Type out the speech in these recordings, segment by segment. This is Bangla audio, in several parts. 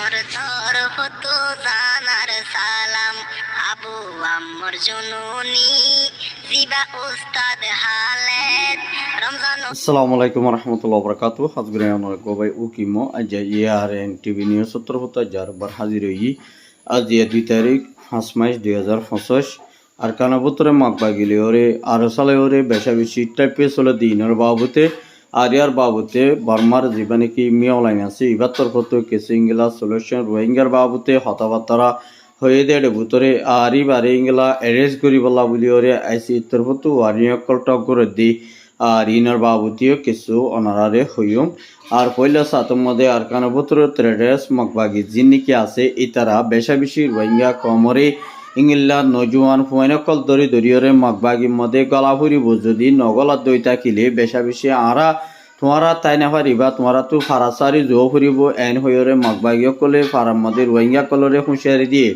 মোর তরফ তো জানার সালাম আবু আম্মর জননী জিবা উস্তাদ হালেদ রমজান। আসসালামু আলাইকুম রহমতুল্লাহ বরকাতু হাজগুরে আমার গোবাই উকিমো আজ ইয়ারএন টিভি নিউজ সত্তর যার বার হাজির হই আজ 2 তারিখ 5 মাস 2025 আর কানাবুতরে মাকবাগিলি ওরে আর সালে ওরে বেশা বেশি টাইপে চলে দিনের বাবুতে আর ইয়ার বাবুতে বর্মার জীবনে কি মিয়ালাইন আছে ইবাত্তর কত কেসে ইংলা সলিউশন রোহিঙ্গার বাবুতে হতাবার্তারা হয়ে দেড় ভুতরে আর ইবারে ইংলা অ্যারেস্ট করি বলা বলি ওরে আইসি ইত্তর হতো আর নিয়কল টক করে দি আর ইনার বাবুতিও কিছু অনারারে হইম আর পয়লা সাতম মধ্যে আর কানবুতর ট্রেডার্স মকবাগি জিন্নিকি আছে ইতারা বেশা বেশি রোহিঙ্গা কমরে ইংলা নজওয়ান ফুয়াইনকল দরি দরিয়রে মকবাগি মধ্যে গলা ফুরিব যদি নগলা দইতা কিলে বেশা বেশি আরা তোমারা তাই না পারিবা তোমারা তো ফারাসারি জো ফুরিব এন হইরে মকবাগিও কলে ফারাম মধ্যে রোহিঙ্গা কলরে হুঁশিয়ারি দিয়ে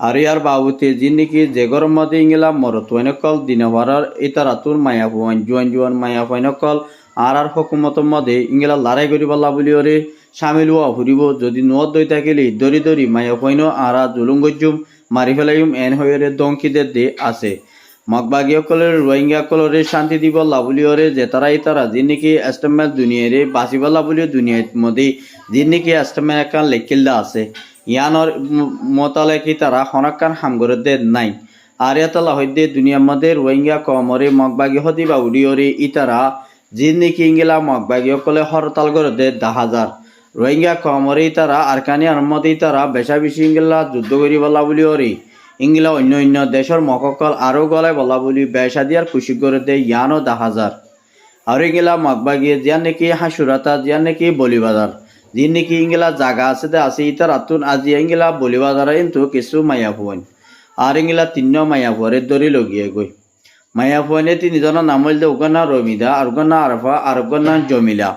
আর ইয়ার বাবুতে জিন্নিকি যে গরম মধ্যে ইংলা মরতওয়াইনকল দিনভারার ইতারাতুর মায়া ফুয়াইন জুয়ান মায়া ফুয়াইনকল আর হকুমতর মধ্যে ইংলা লড়াই করিবাল্লা বলি ওরে সামিল হওয়া ফুরিব যদি নুয়ত দই থাকিলে দরি দরি মায়া ফুয়াইন আর জুলুম গজ্জুম মারি ফেলাইম এন হইরে দঙ্কিদের দে আছে মকবাগীসকলের রোহিঙ্গা কলরে শান্তি দিব লাবুলিয়রে জেতারা ইতারা যিনিকি এস্টেমেল দুনিয়ারে বাঁচিব লাবুলিও দুনিয়ার মধ্যে যিনিকি এস্টেমেল একান লেখিল্লা আছে ইয়ানোর মোতালেকি তারা হনাক্কান হামগরদের নাই আর ইয়াতালা হইদে দুনিয়ার মধ্যে রোহিঙ্গা কমরে মকবাগী হতি বা উড়িয়রে ইতারা যিনিকি ইংলা মকবাগীসকলে হরতাল গরদে 10,000 রোহিঙ্গা কমরে ইতারা আরকানিয়ার মধ্যে ইতারা বেশা বেশি ইংলা যুদ্ধ করি বলা বলিওরে ইংলা অন্য দেশের মককল আরও গলায় বলা বলি বেশা দিয়ার খুশি করে দেয় ইয়ানো 10,000 আর ইংলা মকবাগিয়ে জিয়ান নাকি হাসুরাতা জিয়ান নাকি বলিবাজার যি নাকি ইংলা জাগা আছে দে আছে ইতার আতুন আজি ইংলা বলিবাজারে কিন্তু কিছু মায়া ফুয়ান আর ইংলা 3 মায়া ফুয়ারে দরি লগিয়ে গই মায়া ফুয়ানে 3জনের নাম হইল উগনা রমিদা আর উগনা আরফা আর উগনা জমিলা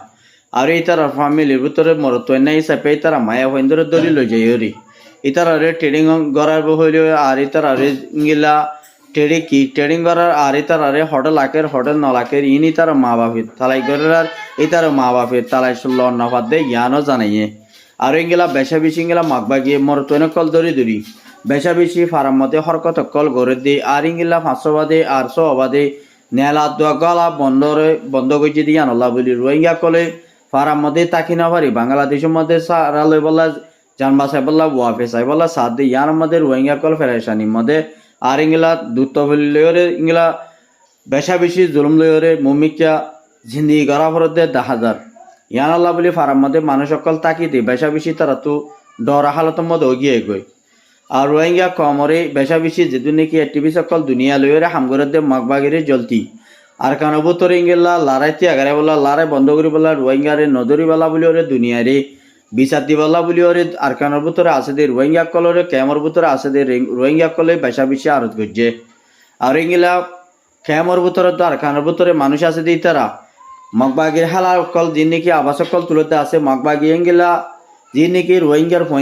আর ইতার ফ্যামিলির ভিতরে মরতোয় নাই হিসাবে ইতারা মায়া ফুয়ান ধরে দরি লই যাই ইতারে ট্রেডিং করার হইলে আর ইতারে ইংলা ট্রেডিং করার আর ইতারে হোটেল আকের হোটেল নলাকের ইনি তার মা বাপের তালাই করার আর ইতার মা বাপের তালাই ষোলো নফাত দে জ্ঞানও জানাইয়ে আর ইংলা বেশা বেশি ইংলা মাগবাগিয়ে মরতনে কল দরি বেশা বেশি ফারাম মতে হরকত কল গড়ে দিয়ে আর ইংলা 500 বাদে আর 100 বাদে নেলা দোয়া গলা বন্ধ করে দিয়ে আনলা বলি রোহিঙ্গা কলে ফারাম মধ্যে তাকি না পারি বাংলাদেশের মধ্যে সারা লই বলা জানবা সাহেবল্লা ওয়াফে সাহেবল্লা সাথ দিয়ে ইয়ার মধ্যে রোহিঙ্গা কল ফেরাইসানির মধ্যে আর ইংলা দূত লইরে ইংলা বেশা বেশি জুলুম লইরে মুমিকা জিন্দি গড়া ফরত 10,000 ইয়ান আল্লাহ বলি ফারাম মধ্যে মানুষ সকল তাকিতে বেশা বেশি তারা তো ডরা হালতের মধ্যে গিয়ে গই আর রোহিঙ্গা কমরে বেশা বেশি যেদু নাকি টিভি সকল দুনিয়া লইরে হামগরের দে মগবাগিরে জলতি আর কানবুতরে ইংলা লড়াইতে আগারে বলা লড়াই বন্ধ করি বলা রোহিঙ্গারে নদরি বলা বলি ওরে দুনিয়ারে বিচার দিবাল্লা বলি ওরে আরকানোর ভিতরে আছে দে রোহিঙ্গা কলরে ক্যামর ভিতরে আছে দে রোহিঙ্গা কলে বেশা বেশি আরত করছে আর ইংলা ক্যামর ভিতরে তো আরকানোর ভিতরে মানুষ আছে দে তারা মগবাগির হালা কল যিনি নাকি আবাস কল তুলতে আছে মগবাগি ইংলা যিনি নাকি রোহিঙ্গার phone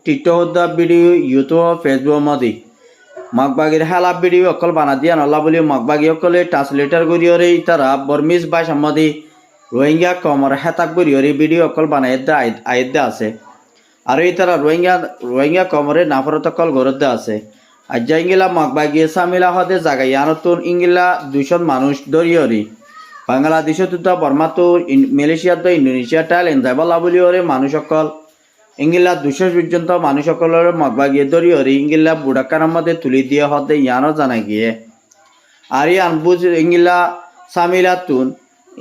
TikTok video YouTube Facebook মধ্যে মগবাগির হালা ভিডিও অকল বানা দিয়া নল্লা বলি মগবাগি অকলে ট্রান্সলেটার করি ওরে তারা বর্মিজ ভাষা মধ্যে রোহিঙ্গা কমর হেতাক বরিয়রি ভিডিও অকল বানাই আয়দা আছে আর এই তারা রোহিঙ্গা কমরে নাফরত কল গরদে আছে আজ্জা ইংলা মগবাগিয়ে সামিলা হদে জাগাই আনতুন ইংলা 200 মানুষ দরিয়রি বাংলাদেশ তো বর্মা তো মালয়েশিয়া তো ইন্দোনেশিয়া থাইল্যান্ড যাইবলা বলি ওরে মানুষ সকল ইংলা 200 পর্যন্ত মানুষ সকলের মগবাগিয়ে দরিয়রি ইংলা বুড়াকার মধ্যে তুলি দিয়ে হদে ইয়ানো জানাই গিয়ে আর ইয়ান বুঝ ইংলা সামিলা তুন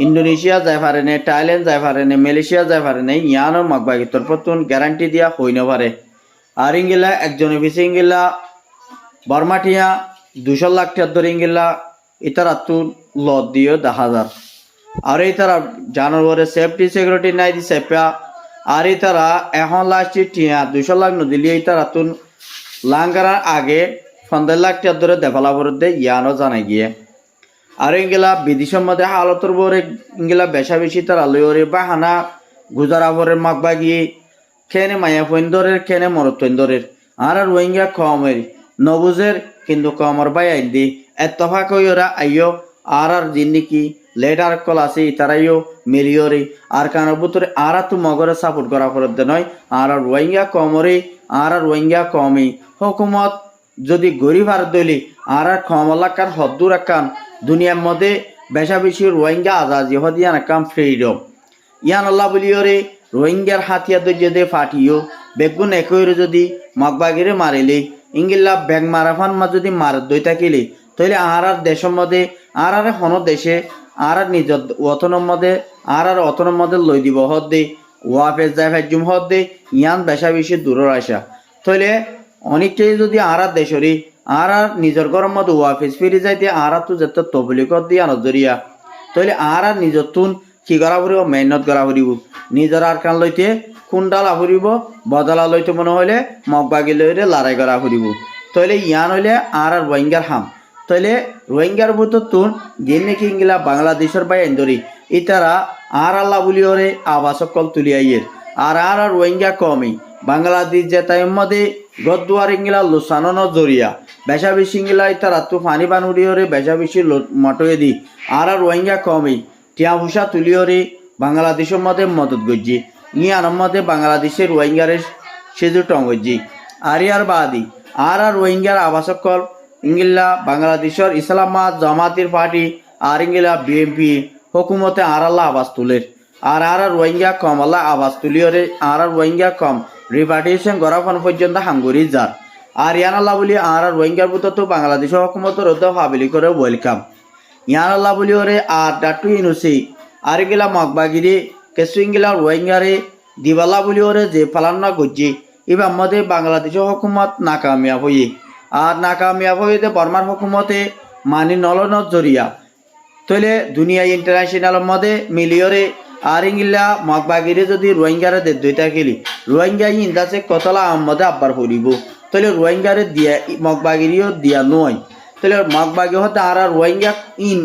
ইন্দোনেশিয়া যাই পারে না থাইল্যান্ড যাই পারে না মালয়েশিয়া যাই পারে না ইয়ানো মগবাগি তরফতুন গ্যারান্টি দিয়া হই না পারে আর ইংলা একজনের পিছিয়ে ইংলা বর্মাটিয়া 200 লাখ টাকা ধরে ইংলা ইতারা তুন লত দিও 10,000 আর এই তারা জানুয়ারি সেফটি সিকিউরিটি নাই দি সেপা আর এই তারা এখন লাস্ট টিয়া 200 লাখ নদিলে এই তারা তুন লাঙ্গারার আগে 15 লাখ টাকা ধরে দেফালা বরদে ইয়ানো জানাই গিয়ে আর ইংলা বিদেশের মধ্যে হালতর বরে ইংলা বেশা বেশি তারা লইরে বাহানা গুজারা বরে মগবাগি খেনে মায়া ফইন্দরের খেনে মরতইন্দরের আর রোহিঙ্গা কমের নবুজের কিন্তু কমর বাই আইন দি এতফা কইরা আইও আর জিন্নিকি লেটার কল আছে ইতারাইও মিলিয়রে আর কারণ ভিতরে আরা তো মগরে সাপোর্ট করা পড়তে নয় আর রোহিঙ্গা কমরে আর রোহিঙ্গা কমে হুকুমত যদি গরিব আর দলি আর ক্ষমলাকান হদ্দুর আকান দুনিয়ার মধ্যে বেশা বেশি রোহিঙ্গা আজাদি হদিয়ান আকাম ফ্রিডম ইয়ান আল্লাহ বলিওরে রোহিঙ্গার হাতিয়া দে ফাটিও বেগুন একইরে যদি মগবাগিরে মারিলে ইংলিলা ব্যাগ মারাফান মা যদি মার দই থাকিলে তাহলে আর দেশের মধ্যে আর হন দেশে আর নিজের অতনের মধ্যে আর অতনের মধ্যে লই দিব হদ দে ওয়াফেজ যায় ফাজুম হদ দে ইয়ান বেশা বেশি দূরের আসা তাহলে অনেকটাই যদি আর দেশরি আর নিজের ঘরের মধ্যে ওয়াফেজ ফিরে যাইতে আর তো যত তবলিকত দিয়ে নজরিয়া তাহলে আর নিজের তুন কি করা ফুরিব মেহনত করা ফুরিব নিজের আর কান লইতে খুন্ডালা ফুরিব বদলা লইতে মনে হইলে মগবাগি লইলে লড়াই করা ফুরিব তাহলে ইয়ান হইলে আর রোহিঙ্গার হাম তাহলে রোহিঙ্গার ভিতর তুন যে নাকি ইংলা বাংলাদেশের বাই এন্দরি ইতারা আর আল্লাহ বলি ওরে আবাসকল তুলিয়াইয়ের আর রোহিঙ্গা কমই বাংলাদেশ যে তাই মধ্যে গদুয়ার ইংলা লোসানো জরিয়া বেশা বেশি ইংলা ইতারা তো পানি বানুড়ি ওরে বেশা বেশি মটয়ে দি আর রোহিঙ্গা কমই টিয়া ভূষা তুলিওরে বাংলাদেশের মধ্যে মদত গজ্জি ইয়ার মধ্যে বাংলাদেশের রোহিঙ্গারের সেজু টঙ্গজ্জি আর বাদি আর রোহিঙ্গার আবাসকল ইংলা বাংলাদেশের ইসলামাবাদ জামাতের পার্টি আর ইংলা বিএনপি হুকুমতে আর আল্লাহ আবাস তুলের আর রোহিঙ্গা কম আল্লাহ আবাস তুলিওরে আর রোহিঙ্গা কম রিপার্টিশন গড়াফন পর্যন্ত হাঙ্গুরি যার আর ইয়ান আল্লাহ বলি আর রোহিঙ্গার ভিতর তো বাংলাদেশের হুকুমতের রোধ হাবিলি করে ওয়েলকাম ইয়ান আল্লাহ বলি ওরে আর ডাটু ইনুসি আর গেলা মগবাগিরি কেসু ইংলা রোহিঙ্গারে দিবাল্লা বলি ওরে যে ফালান্না গজ্জি এবার আমাদের বাংলাদেশের হুকুমত নাকামিয়াব হয়ে আর নাকামিয়াব হইতে বর্মার হুকুমতে মানি নলনত জরিয়া তাহলে দুনিয়া ইন্টারন্যাশনাল মধ্যে মিলিয়রে আর ইংলা মগবাগিরে যদি রোহিঙ্গারে দে দুইটা খেলি রোহিঙ্গা ইন্দাসে কতলা আহমদে আব্বার পড়িব তাহলে রোহিঙ্গারে দিয়া মগবাগিরিও দিয়া নয় তাহলে মগবাগি হতে আর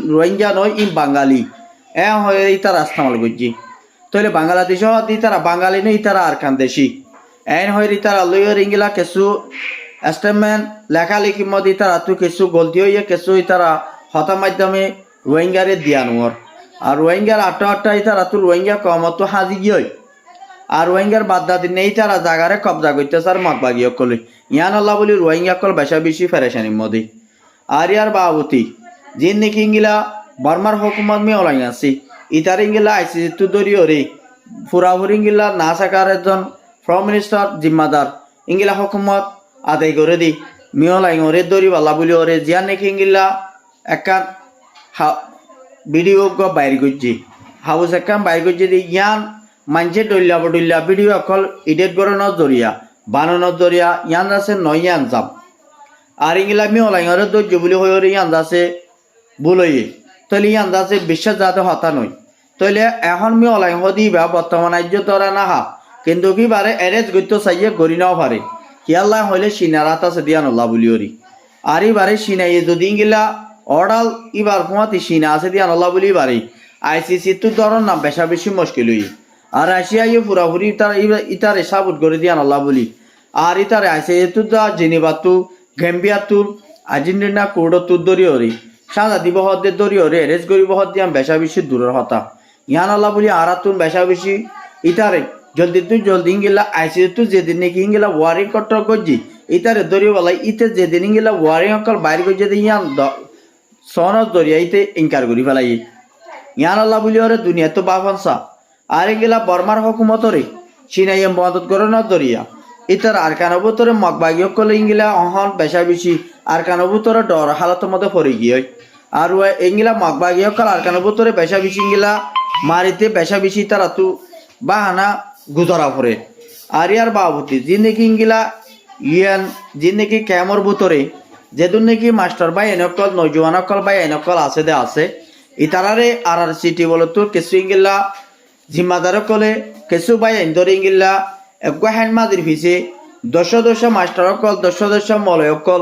রোহিঙ্গা নয় বাঙালি হয়ে ইতারা ইস্তেমাল করছি তাহলে বাংলাদেশ হতে তারা বাঙালি নয় ইতারা আর খান দেশি হয়ে ইতারা লইয়ের ইংলা কিছু স্টেটমেন্ট লেখালেখির মধ্যে ইতারা তো কিছু গলতি হইয়া কিছু ইতারা হতার মাধ্যমে রোহিঙ্গারে দিয়া নোর আর রোহিঙ্গার আটটা ইতারা তো রোহিঙ্গা কমত তো হাজি গিয়ে আর রোহিঙ্গার বাদ্দা দিন নেই তারা জাগারে কবজা করতেছে আর মগবাগি কলে ইয়ান আল্লাহ বলি রোহিঙ্গা কল বেশা বেশি ফেরেশানির মধ্যে আর ইয়ার বাবতি যিন নাকি ইংলা বর্মার হুকুমত মে ওলাই আছে ইতার ইংলা আইসিসি তো দরিও রে ফুরাফুরি ইংলা না সাকার একজন প্রাইম মিনিস্টার জিম্মাদার ইংলা হুকুমত আদায় করে দি মিওলাই ওরে দরি বাল্লা বলি ওরে জিয়ান নাকি ইংলা একান ভিডিও বাইর করছি হাউস একান বাইর করছি ইয়ান মানছে ডল্লা ভিডিও অকল এডিট করানোর জরিয়া বানানোর জরিয়া ইয়ান আছে নয় ইয়ান যাম আর ইংলা মিওলাই ওরে দর্য বলি হয়ে ওরে ইয়ান আছে বলয়ে তাহলে ইয়ান আছে বিশ্বাস যাতে হতা নয় তাহলে এখন মিওলাই হদিবা বর্তমান আজ্য তোরা না হা কিন্তু কি বারে এরেজ করতে চাইয়ে গড়ি নাও পারে কি আল্লাহ হইলে সিনারাত আছে দিয়ান আল্লাহ বলি ওরি আর এবারে সিনাইয়ে যদি ইংলা অর্ডাল ইবার ফোঁয়াতে সিনা আছে দিয়ান আল্লাহ বলি বারে আইসিসি তো ধরন না বেশা বেশি মুশকিল হই আর রাশিয়ায় পুরাপুরি ইতারে সাবুত করে দিয়ান আল্লাহ বলি আর ইতারে আইসিসি তো জেনেভা তো গেম্বিয়া তো আর্জেন্টিনা কোর্ড তো দরিও রে সাজা দিব হদে দরিও রে এরেজ করিব হদ দিয়াম বেশা বেশি দূরের হতা ইয়ান আল্লাহ বলি আর তুন বেশা বেশি ইতারে জলদি ইংলা আইসিসি তো যেদিন নাকি ইংলা ওয়ারিং কট্টর করছি ইতারে দরিও বলা ইতে যেদিন ইংলা ওয়ারিং অকল বাইর করছে ইয়ান সনদ দরিয়া ইতে ইনকার করি ফেলাই ইয়ান আল্লাহ বলি ওরে দুনিয়া তো বাফানসা আর এগুলা বর্মার হুকুমতরে সিনাইয়ে মদত করানোর দরিয়া ইতার আর কানবুতরে মগবাগি কলে ইংলা অহন বেশা বেশি আর কানবুতরে ডর হালতের মধ্যে পড়ে গিয়ে আর ইংলা মগবাগি কল আর কানবুতরে বেশা বেশি ইংলা মারিতে বেশা বেশি তারা তো বাহানা গুজরা পড়ে আর ইয়ার বাবুতি যে নাকি ইংলা ইয়ান যে নাকি ক্যামর বুতরে যেদিন নাকি মাস্টার বাই এনেকল নজওয়ান অকল বাই এনেকল আছে দে আছে ইতারারে আর সিটি বলে তোর কিছু ইংলা জিম্মাদার কলে কিছু বাই এন্দর ইংলা এক হ্যান্ড মাদির ফিসে দশ মাস্টার অকল দশ মলয় অকল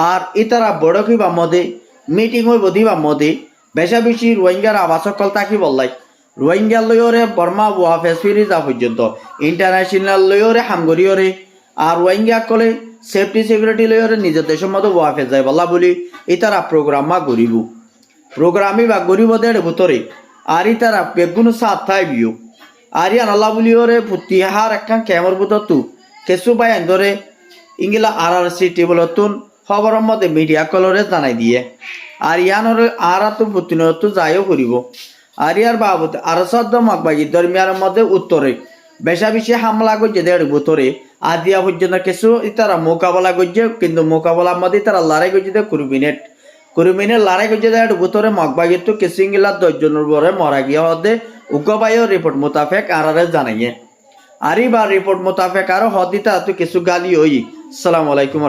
আর ইতারা বড় কিবা মদে মিটিং হইব দিবা মদে বেশা বেশি রোহিঙ্গার আবাস অকল তাকি বললাই রোহিঙ্গা লয়রে বর্মা ওয়াফেস ফিরি যা পর্যন্ত ইন্টারন্যাশনাল লয়রে হামগরিয়রে আর রোহিঙ্গা কলে সেফটি সিকিউরিটি লয়রে নিজের দেশের মতো ওয়াফেস যায় বলা বলি ইতারা প্রোগ্রাম মা গরিব প্রোগ্রামি বা গরিবদের ভিতরে আরি তারা বেগুন সাত থাই বিও আরি আনাল্লা বলিওরে ফুটিহার একখান ক্যামর বুততু কেসু বাই ধরে ইংলা RRC টেবলতুন খবরের মধ্যে মিডিয়া কলরে জানাই দিয়ে আর ইয়ানোর আর তো প্রতিনিয়ত যাইও করিব আর ইয়ার বাবদ আর সদ্য মাকবাগি দরমিয়ার মধ্যে উত্তরে বেশা বেশি হামলা করছে দেড় ভিতরে আদিয়া পর্যন্ত কিছু তারা মোকাবেলা করছে কিন্তু মোকাবেলার মধ্যে তারা লড়াই করছে 20 মিনিট লড়াই করছে দেড় ভিতরে মাকবাগি তো কিছু ইংলা 10 জনের পরে মারা গিয়া হতে উগ্রবায়ু রিপোর্ট মোতাবেক আর জানাইয়ে আরি বা রিপোর্ট মোতাবেক আরো হদিতা তো কিছু গালি হই। আসসালামু আলাইকুম।